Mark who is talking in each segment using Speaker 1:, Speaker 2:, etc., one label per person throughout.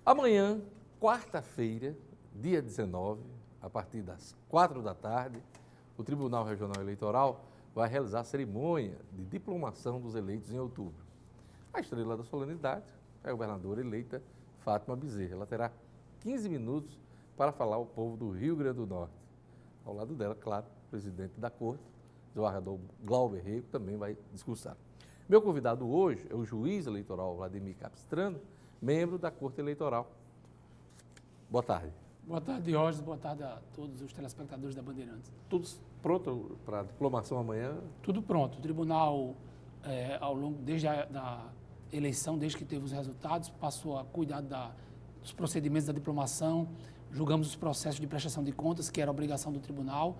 Speaker 1: Amanhã, quarta-feira, dia 19, a partir das 4 da tarde, o Tribunal Regional Eleitoral vai realizar a cerimônia de diplomação dos eleitos em outubro. A estrela da solenidade é a governadora eleita Fátima Bezerra. Ela terá 15 minutos para falar ao povo do Rio Grande do Norte. Ao lado dela, claro, o presidente da Corte, desembargador Glauber Rego, também vai discursar. Meu convidado hoje é o juiz eleitoral Vladimir Capistrano, membro da Corte Eleitoral. Boa tarde.
Speaker 2: Boa tarde, Diógenes. Boa tarde a todos os telespectadores da Bandeirantes.
Speaker 1: Tudo pronto para a diplomação amanhã?
Speaker 2: Tudo pronto. O tribunal, ao longo, desde a eleição, desde que teve os resultados, passou a cuidar dos procedimentos da diplomação, julgamos os processos de prestação de contas, que era obrigação do tribunal.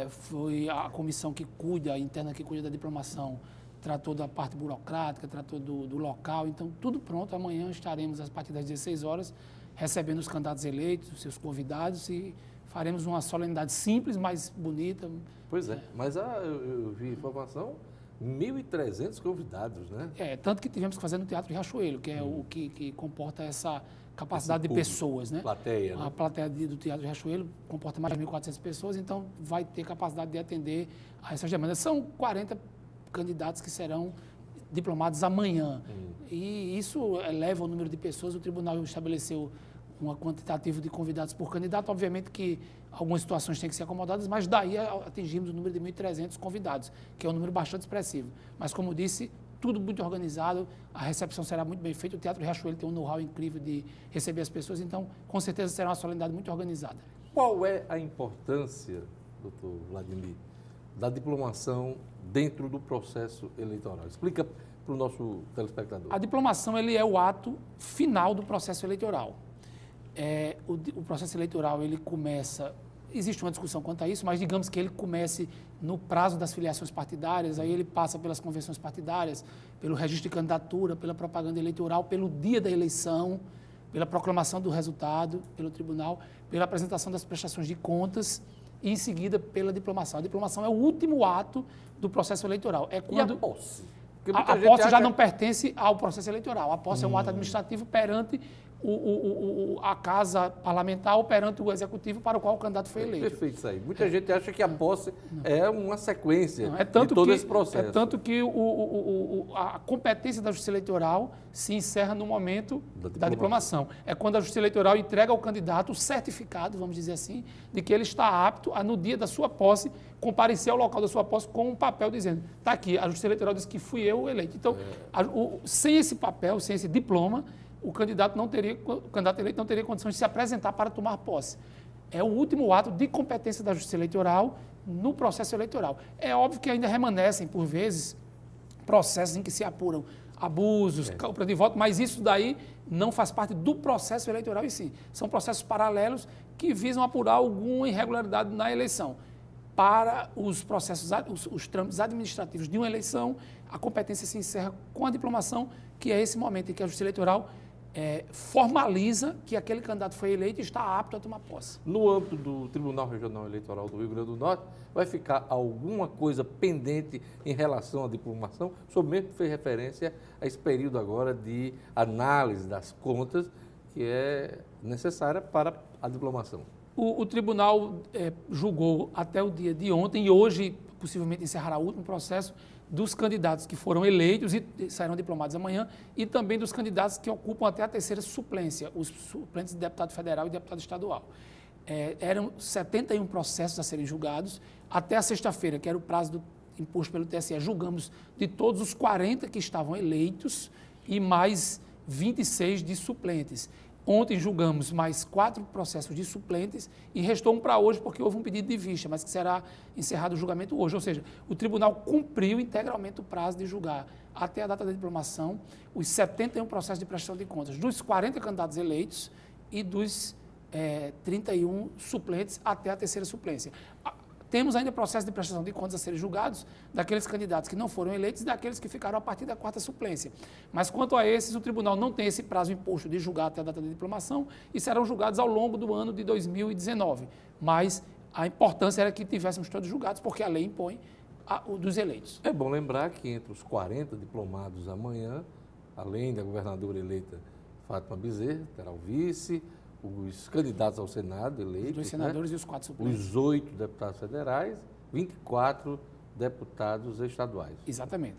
Speaker 2: Foi a comissão que cuida, a interna que cuida da diplomação, tratou da parte burocrática, tratou do local. Então, tudo pronto. Amanhã estaremos, a partir das 16 horas, recebendo os candidatos eleitos, os seus convidados, e faremos uma solenidade simples, mas bonita.
Speaker 1: Pois é, mas eu vi informação, 1.300 convidados, né?
Speaker 2: Tanto que tivemos que fazer no Teatro Riachuelo, que é o que comporta essa capacidade de pessoas, né?
Speaker 1: Plateia, né?
Speaker 2: A plateia do Teatro Riachuelo comporta mais de 1.400 pessoas, então vai ter capacidade de atender a essas demandas. São 40 candidatos que serão diplomados amanhã. E isso eleva o número de pessoas. O tribunal estabeleceu um quantitativo de convidados por candidato. Obviamente que algumas situações têm que ser acomodadas, mas daí atingimos o número de 1.300 convidados, que é um número bastante expressivo. Mas, como disse, tudo muito organizado, a recepção será muito bem feita. O Teatro Riachuelo tem um know-how incrível de receber as pessoas, então, com certeza, será uma solenidade muito organizada.
Speaker 1: Qual é a importância, doutor Vladimir, da diplomação dentro do processo eleitoral? Explica para o nosso telespectador.
Speaker 2: A diplomação ele é o ato final do processo eleitoral. O processo eleitoral ele começa, existe uma discussão quanto a isso, mas digamos que ele comece no prazo das filiações partidárias, aí ele passa pelas convenções partidárias, pelo registro de candidatura, pela propaganda eleitoral, pelo dia da eleição, pela proclamação do resultado pelo tribunal, pela apresentação das prestações de contas e, em seguida, pela diplomação. A diplomação é o último ato do processo eleitoral. É quando
Speaker 1: E a posse?
Speaker 2: A posse já não pertence ao processo eleitoral. A posse é um ato administrativo perante a Casa Parlamentar ou perante o Executivo para o qual o candidato foi eleito.
Speaker 1: Perfeito, isso aí. Muita gente acha que a posse é uma sequência
Speaker 2: de
Speaker 1: todo esse processo.
Speaker 2: É tanto que a competência da Justiça Eleitoral se encerra no momento da diplomação. É quando a Justiça Eleitoral entrega ao candidato o certificado, vamos dizer assim, de que ele está apto a, no dia da sua posse, comparecer ao local da sua posse com um papel dizendo, está aqui, a Justiça Eleitoral disse que fui eu o eleito. Então, sem esse papel, sem esse diploma, o candidato eleito não teria condições de se apresentar para tomar posse. É o último ato de competência da Justiça Eleitoral no processo eleitoral. É óbvio que ainda remanescem, por vezes, processos em que se apuram abusos, compra de voto, mas isso daí não faz parte do processo eleitoral em si. São processos paralelos que visam apurar alguma irregularidade na eleição. Para os processos, os trâmites administrativos de uma eleição, a competência se encerra com a diplomação, que é esse momento em que a Justiça Eleitoral formaliza que aquele candidato foi eleito e está apto a tomar posse.
Speaker 1: No âmbito do Tribunal Regional Eleitoral do Rio Grande do Norte, vai ficar alguma coisa pendente em relação à diplomação? O senhor mesmo fez referência a esse período agora de análise das contas que é necessária para a diplomação.
Speaker 2: O tribunal julgou até o dia de ontem e hoje possivelmente encerrará o último processo dos candidatos que foram eleitos e sairão diplomados amanhã e também dos candidatos que ocupam até a terceira suplência, os suplentes de deputado federal e deputado estadual. Eram 71 processos a serem julgados. Até a sexta-feira, que era o prazo imposto pelo TSE, julgamos de todos os 40 que estavam eleitos e mais 26 de suplentes. Ontem julgamos mais 4 processos de suplentes e restou um para hoje, porque houve um pedido de vista, mas que será encerrado o julgamento hoje. Ou seja, o tribunal cumpriu integralmente o prazo de julgar, até a data da diplomação, os 71 processos de prestação de contas, dos 40 candidatos eleitos e dos 31 suplentes até a terceira suplência. Temos ainda processo de prestação de contas a serem julgados daqueles candidatos que não foram eleitos e daqueles que ficaram a partir da quarta suplência. Mas, quanto a esses, o tribunal não tem esse prazo imposto de julgar até a data da diplomação e serão julgados ao longo do ano de 2019. Mas a importância era que tivéssemos todos julgados, porque a lei impõe o dos eleitos.
Speaker 1: É bom lembrar que entre os 40 diplomados amanhã, além da governadora eleita Fátima Bezerra terá o vice, os candidatos ao Senado eleitos,
Speaker 2: Os 2 senadores e os 4
Speaker 1: né?
Speaker 2: suplentes.
Speaker 1: Os 8 deputados federais, 24 deputados estaduais.
Speaker 2: Exatamente.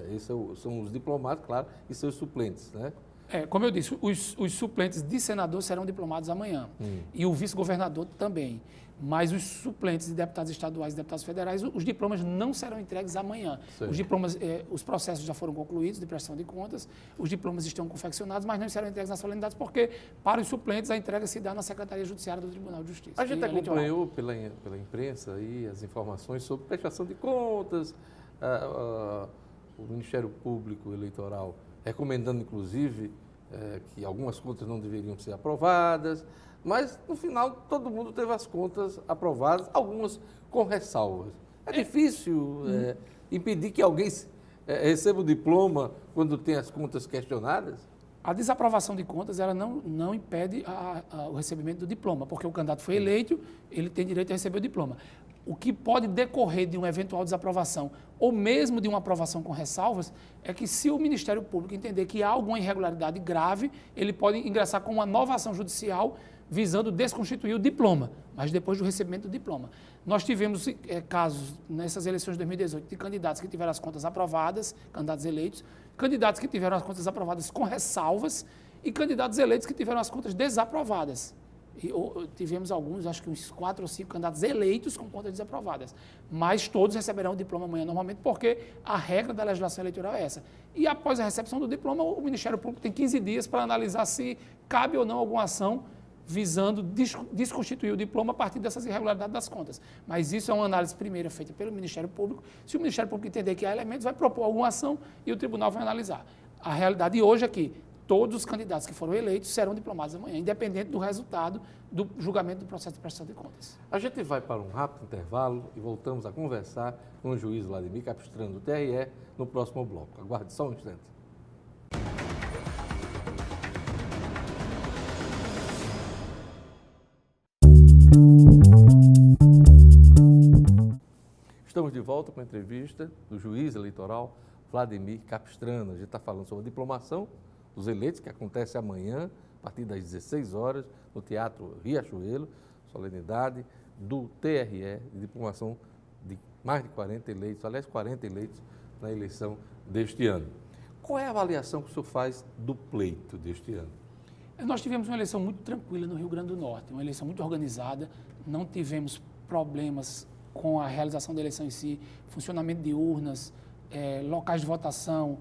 Speaker 1: Esses são os diplomados, claro, e seus suplentes, né?
Speaker 2: Como eu disse, os suplentes de senador serão diplomados amanhã. E o vice-governador também. Mas os suplentes de deputados estaduais e deputados federais, os diplomas não serão entregues amanhã.
Speaker 1: Sim.
Speaker 2: Os diplomas, os processos já foram concluídos de prestação de contas, os diplomas estão confeccionados, mas não serão entregues nas solenidades, porque para os suplentes a entrega se dá na Secretaria Judiciária do Tribunal de Justiça.
Speaker 1: A gente acompanhou pela imprensa aí as informações sobre prestação de contas, o Ministério Público Eleitoral recomendando, inclusive, que algumas contas não deveriam ser aprovadas, mas, no final, todo mundo teve as contas aprovadas, algumas com ressalvas. É difícil impedir que alguém receba o diploma quando tem as contas questionadas?
Speaker 2: A desaprovação de contas, ela não impede o recebimento do diploma, porque o candidato foi eleito, ele tem direito a receber o diploma. O que pode decorrer de uma eventual desaprovação, ou mesmo de uma aprovação com ressalvas, é que se o Ministério Público entender que há alguma irregularidade grave, ele pode ingressar com uma nova ação judicial visando desconstituir o diploma, mas depois do recebimento do diploma. Nós tivemos casos nessas eleições de 2018 de candidatos que tiveram as contas aprovadas, candidatos eleitos, candidatos que tiveram as contas aprovadas com ressalvas e candidatos eleitos que tiveram as contas desaprovadas. Tivemos alguns, acho que uns 4 ou 5 candidatos eleitos com contas desaprovadas. Mas todos receberão o diploma amanhã normalmente, porque a regra da legislação eleitoral é essa. E após a recepção do diploma, o Ministério Público tem 15 dias para analisar se cabe ou não alguma ação visando desconstituir o diploma a partir dessas irregularidades das contas. Mas isso é uma análise primeira feita pelo Ministério Público. Se o Ministério Público entender que há elementos, vai propor alguma ação e o tribunal vai analisar. A realidade hoje é que todos os candidatos que foram eleitos serão diplomados amanhã, independente do resultado do julgamento do processo de prestação de contas.
Speaker 1: A gente vai para um rápido intervalo e voltamos a conversar com o juiz Vladimir Capistrano do TRE no próximo bloco. Aguarde só um instante. Estamos de volta com a entrevista do juiz eleitoral Vladimir Capistrano. A gente está falando sobre a diplomação dos eleitos, que acontece amanhã, a partir das 16 horas, no Teatro Riachuelo, solenidade do TRE, de diplomação de mais de 40 eleitos, aliás, 40 eleitos na eleição deste ano. Qual é a avaliação que o senhor faz do pleito deste ano?
Speaker 2: Nós tivemos uma eleição muito tranquila no Rio Grande do Norte, uma eleição muito organizada, não tivemos problemas com a realização da eleição em si, funcionamento de urnas, locais de votação,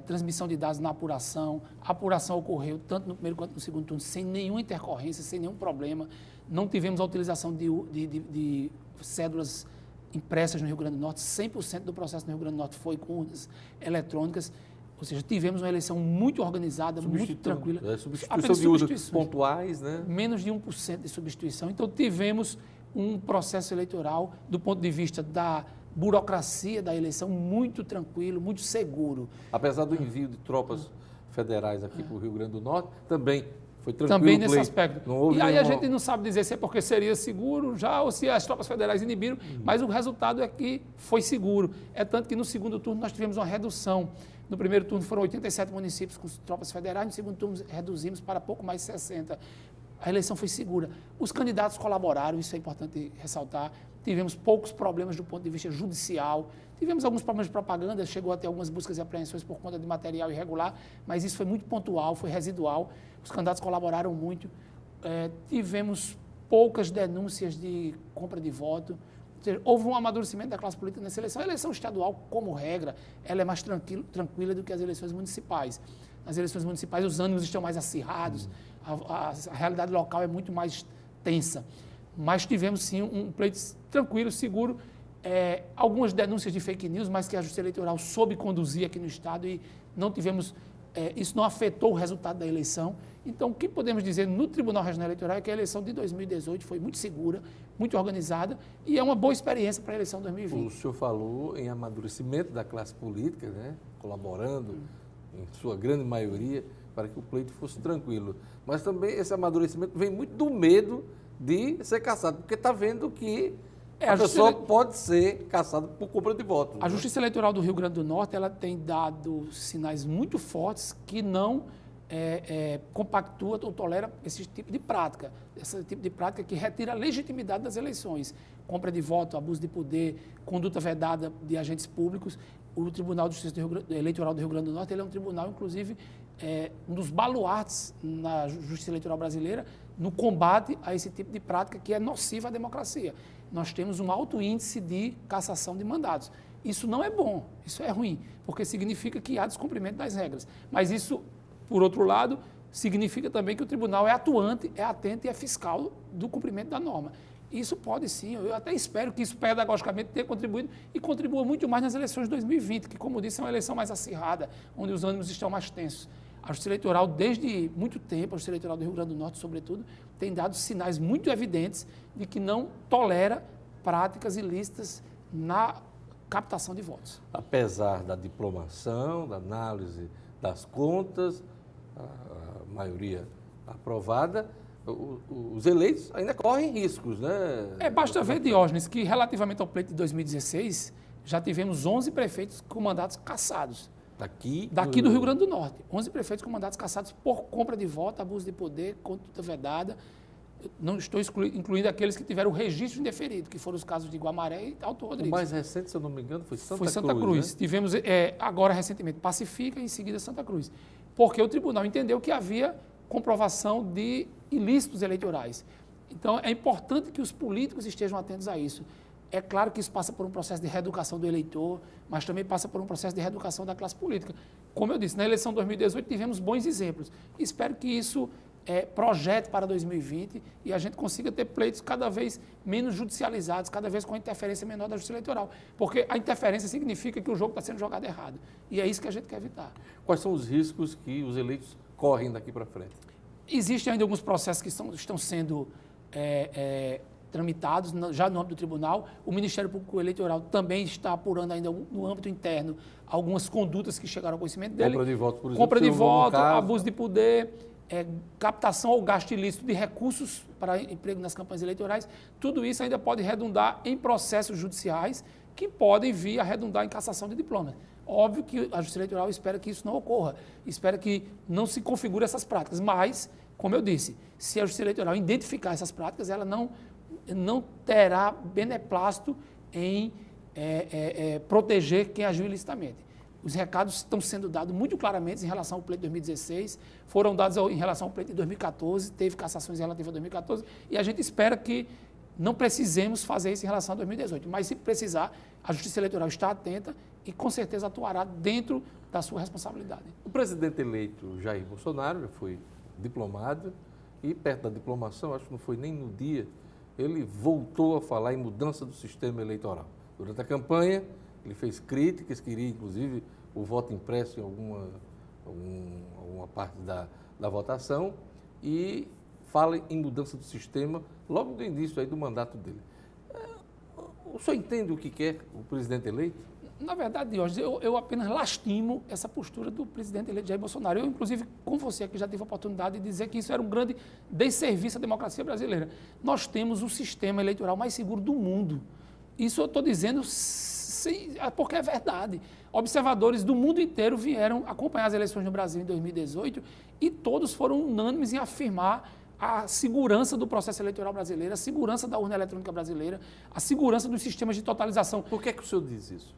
Speaker 2: transmissão de dados na apuração. A apuração ocorreu tanto no primeiro quanto no segundo turno, sem nenhuma intercorrência, sem nenhum problema. Não tivemos a utilização de cédulas impressas no Rio Grande do Norte, 100% do processo no Rio Grande do Norte foi com urnas eletrônicas. Ou seja, tivemos uma eleição muito organizada, muito tranquila.
Speaker 1: Substituição de urnas pontuais, né?
Speaker 2: Menos de 1% de substituição. Então, tivemos um processo eleitoral, do ponto de vista da burocracia da eleição, muito tranquilo, muito seguro.
Speaker 1: Apesar do envio de tropas federais aqui para o Rio Grande do Norte, também foi tranquilo.
Speaker 2: Também nesse aspecto.
Speaker 1: E
Speaker 2: aí a gente não sabe dizer se é porque seria seguro já ou se as tropas federais inibiram, mas o resultado é que foi seguro. É tanto que no segundo turno nós tivemos uma redução. No primeiro turno foram 87 municípios com tropas federais, no segundo turno reduzimos para pouco mais de 60. A eleição foi segura. Os candidatos colaboraram, isso é importante ressaltar. Tivemos poucos problemas do ponto de vista judicial. Tivemos alguns problemas de propaganda, chegou até algumas buscas e apreensões por conta de material irregular, mas isso foi muito pontual, foi residual. Os candidatos colaboraram muito. Tivemos poucas denúncias de compra de voto. Ou seja, houve um amadurecimento da classe política nessa eleição. A eleição estadual, como regra, ela é mais tranquila do que as eleições municipais. Nas eleições municipais, os ânimos estão mais acirrados, a realidade local é muito mais tensa. Mas tivemos, sim, um pleito tranquilo, seguro, algumas denúncias de fake news, mas que a Justiça Eleitoral soube conduzir aqui no Estado e não tivemos, isso não afetou o resultado da eleição. Então, o que podemos dizer no Tribunal Regional Eleitoral é que a eleição de 2018 foi muito segura, muito organizada e é uma boa experiência para a eleição de 2020.
Speaker 1: O senhor falou em amadurecimento da classe política, né? Colaborando, em sua grande maioria, para que o pleito fosse tranquilo. Mas também esse amadurecimento vem muito do medo de ser cassado, porque está vendo que a pessoa pode ser cassada por compra de votos.
Speaker 2: A Justiça Eleitoral do Rio Grande do Norte ela tem dado sinais muito fortes que não compactua ou tolera esse tipo de prática, que retira a legitimidade das eleições. Compra de voto, abuso de poder, conduta vedada de agentes públicos. O Tribunal de Justiça Eleitoral do Rio Grande do Norte ele é um tribunal, inclusive, um dos baluartes na justiça eleitoral brasileira no combate a esse tipo de prática que é nociva à democracia. Nós temos um alto índice de cassação de mandatos. Isso não é bom, isso é ruim, porque significa que há descumprimento das regras. Mas isso, por outro lado, significa também que o tribunal é atuante, é atento e é fiscal do cumprimento da norma. Isso pode sim, eu até espero que isso pedagogicamente tenha contribuído e contribua muito mais nas eleições de 2020, que, como disse, é uma eleição mais acirrada, onde os ânimos estão mais tensos. A Justiça Eleitoral, desde muito tempo, a Justiça Eleitoral do Rio Grande do Norte, sobretudo, tem dado sinais muito evidentes de que não tolera práticas ilícitas na captação de votos.
Speaker 1: Apesar da diplomação, da análise das contas, a maioria aprovada, os eleitos ainda correm riscos, né?
Speaker 2: Basta ver, Diógenes, que relativamente ao pleito de 2016, já tivemos 11 prefeitos com mandatos cassados. Daqui do Rio Grande do Norte. 11 prefeitos com mandatos cassados por compra de voto, abuso de poder, conduta vedada. Não estou incluindo aqueles que tiveram o registro indeferido, que foram os casos de Guamaré e Alto Rodrigues.
Speaker 1: O mais recente, se eu não me engano, foi Santa Cruz.
Speaker 2: Foi Santa Cruz.
Speaker 1: Né?
Speaker 2: Tivemos agora recentemente Pacifica e em seguida Santa Cruz. Porque o tribunal entendeu que havia comprovação de ilícitos eleitorais. Então, é importante que os políticos estejam atentos a isso. É claro que isso passa por um processo de reeducação do eleitor, mas também passa por um processo de reeducação da classe política. Como eu disse, na eleição de 2018 tivemos bons exemplos. Espero que isso projete para 2020 e a gente consiga ter pleitos cada vez menos judicializados, cada vez com a interferência menor da justiça eleitoral. Porque a interferência significa que o jogo está sendo jogado errado. E é isso que a gente quer evitar.
Speaker 1: Quais são os riscos que os eleitos correm daqui para frente?
Speaker 2: Existem ainda alguns processos que estão sendo tramitados já no âmbito do tribunal. O Ministério Público Eleitoral também está apurando ainda no âmbito interno algumas condutas que chegaram ao conhecimento dele.
Speaker 1: Compra de voto, por exemplo.
Speaker 2: Compra de voto, abuso de poder, captação ou gasto ilícito de recursos para emprego nas campanhas eleitorais. Tudo isso ainda pode redundar em processos judiciais que podem vir a redundar em cassação de diplomas. Óbvio que a Justiça Eleitoral espera que isso não ocorra, espera que não se configure essas práticas, mas, como eu disse, se a Justiça Eleitoral identificar essas práticas, ela não terá beneplácito em proteger quem agiu ilicitamente. Os recados estão sendo dados muito claramente em relação ao pleito de 2016, foram dados em relação ao pleito de 2014, teve cassações relativas a 2014, e a gente espera que não precisemos fazer isso em relação a 2018. Mas, se precisar, a Justiça Eleitoral está atenta e, com certeza, atuará dentro da sua responsabilidade.
Speaker 1: O presidente eleito Jair Bolsonaro já foi diplomado e, perto da diplomação, acho que não foi nem no dia, ele voltou a falar em mudança do sistema eleitoral. Durante a campanha, ele fez críticas, queria, inclusive, o voto impresso em alguma parte da votação e fala em mudança do sistema logo do início aí do mandato dele. O senhor entende o que quer o presidente eleito?
Speaker 2: Na verdade, Jorge, eu apenas lastimo essa postura do presidente eleito Jair Bolsonaro. Eu, inclusive, com você aqui já tive a oportunidade de dizer que isso era um grande desserviço à democracia brasileira. Nós temos o sistema eleitoral mais seguro do mundo. Isso eu estou dizendo porque é verdade. Observadores do mundo inteiro vieram acompanhar as eleições no Brasil em 2018 e todos foram unânimes em afirmar a segurança do processo eleitoral brasileiro, a segurança da urna eletrônica brasileira, a segurança dos sistemas de totalização.
Speaker 1: Por que o senhor diz isso?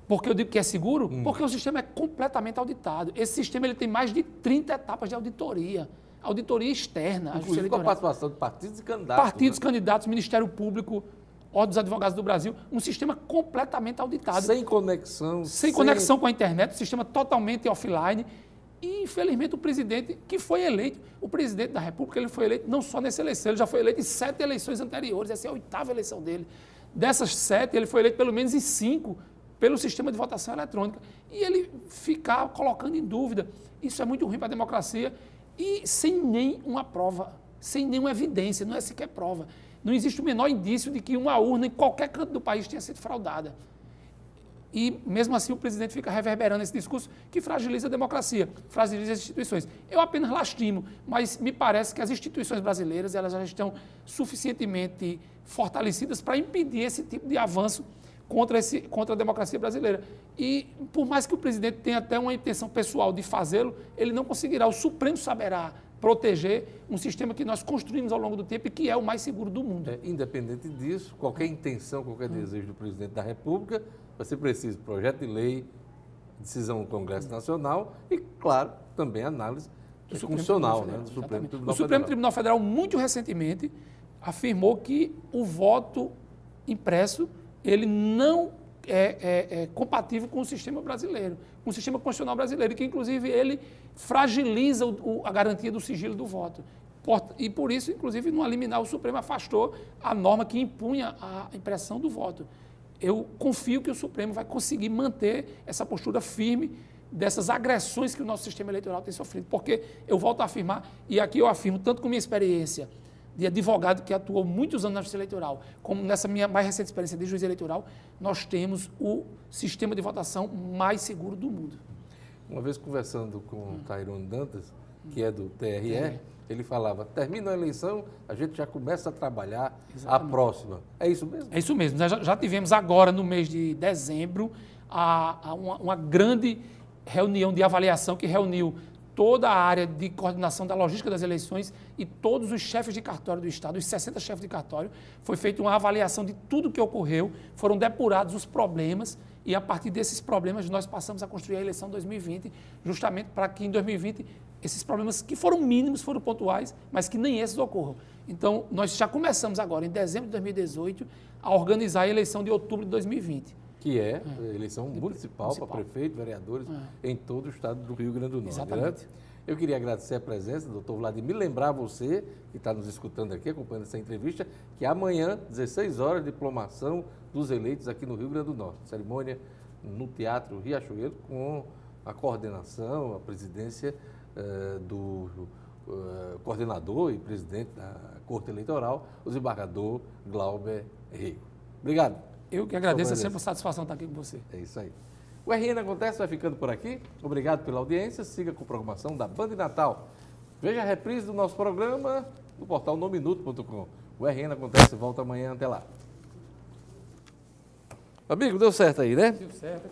Speaker 2: Porque eu digo que é seguro? Porque o sistema é completamente auditado. Esse sistema ele tem mais de 30 etapas de auditoria. Auditoria externa.
Speaker 1: Inclusive com a participação de partidos e candidatos.
Speaker 2: Partidos, candidatos, Ministério Público, Ordem dos Advogados do Brasil, um sistema completamente auditado.
Speaker 1: Sem conexão.
Speaker 2: Sem conexão com a internet, um sistema totalmente offline. E, infelizmente, o presidente que foi eleito, o presidente da República, ele foi eleito não só nessa eleição, ele já foi eleito em 7 eleições anteriores, essa é a 8ª eleição dele. Dessas 7, ele foi eleito pelo menos em 5 pelo sistema de votação eletrônica. E ele ficar colocando em dúvida, isso é muito ruim para a democracia e sem nenhuma prova, sem nenhuma evidência, não é sequer prova. Não existe o menor indício de que uma urna em qualquer canto do país tenha sido fraudada. E, mesmo assim, o presidente fica reverberando esse discurso que fragiliza a democracia, fragiliza as instituições. Eu apenas lastimo, mas me parece que as instituições brasileiras elas já estão suficientemente fortalecidas para impedir esse tipo de avanço, contra a democracia brasileira. E, por mais que o presidente tenha até uma intenção pessoal de fazê-lo, ele não conseguirá. O Supremo saberá proteger um sistema que nós construímos ao longo do tempo e que é o mais seguro do mundo.
Speaker 1: Independente disso, qualquer intenção, qualquer desejo do presidente da República, vai ser preciso projeto de lei, decisão do Congresso Nacional e, claro, também análise constitucional do Supremo Tribunal Federal.
Speaker 2: O Supremo Tribunal Federal, muito recentemente, afirmou que o voto impresso ele não é compatível com o sistema brasileiro, com o sistema constitucional brasileiro, que inclusive ele fragiliza a garantia do sigilo do voto. E por isso, inclusive, no liminar, o Supremo afastou a norma que impunha a impressão do voto. Eu confio que o Supremo vai conseguir manter essa postura firme dessas agressões que o nosso sistema eleitoral tem sofrido, porque eu volto a afirmar, e aqui eu afirmo, tanto com minha experiência de advogado que atuou muitos anos na Justiça Eleitoral, como nessa minha mais recente experiência de juiz eleitoral, nós temos o sistema de votação mais seguro do mundo.
Speaker 1: Uma vez conversando com o Tairone Dantas, que é do TRE, ele falava, termina a eleição, a gente já começa a trabalhar a próxima. É isso mesmo?
Speaker 2: É isso mesmo. Nós já tivemos agora, no mês de dezembro, uma grande reunião de avaliação que reuniu toda a área de coordenação da logística das eleições e todos os chefes de cartório do Estado, os 60 chefes de cartório, foi feita uma avaliação de tudo o que ocorreu, foram depurados os problemas e, a partir desses problemas, nós passamos a construir a eleição 2020, justamente para que em 2020 esses problemas que foram mínimos, foram pontuais, mas que nem esses ocorram. Então, nós já começamos agora, em dezembro de 2018, a organizar a eleição de outubro de 2020.
Speaker 1: Que é eleição municipal para prefeito, vereadores em todo o estado do Rio Grande do Norte.
Speaker 2: Exatamente.
Speaker 1: Né? Eu queria agradecer a presença do doutor Vladimir, lembrar você, que está nos escutando aqui, acompanhando essa entrevista, que amanhã, 16 horas, diplomação dos eleitos aqui no Rio Grande do Norte. Cerimônia no Teatro Riachuelo, com a coordenação, a presidência do coordenador e presidente da Corte Eleitoral, o desembargador Glauber Rego. Obrigado.
Speaker 2: Eu que agradeço, é sempre uma satisfação estar aqui com você.
Speaker 1: É isso aí. O RN Acontece vai ficando por aqui. Obrigado pela audiência. Siga com a programação da Band Natal. Veja a reprise do nosso programa no portal nominuto.com. O RN Acontece volta amanhã. Até lá. Amigo, deu certo aí, né?
Speaker 2: Deu certo.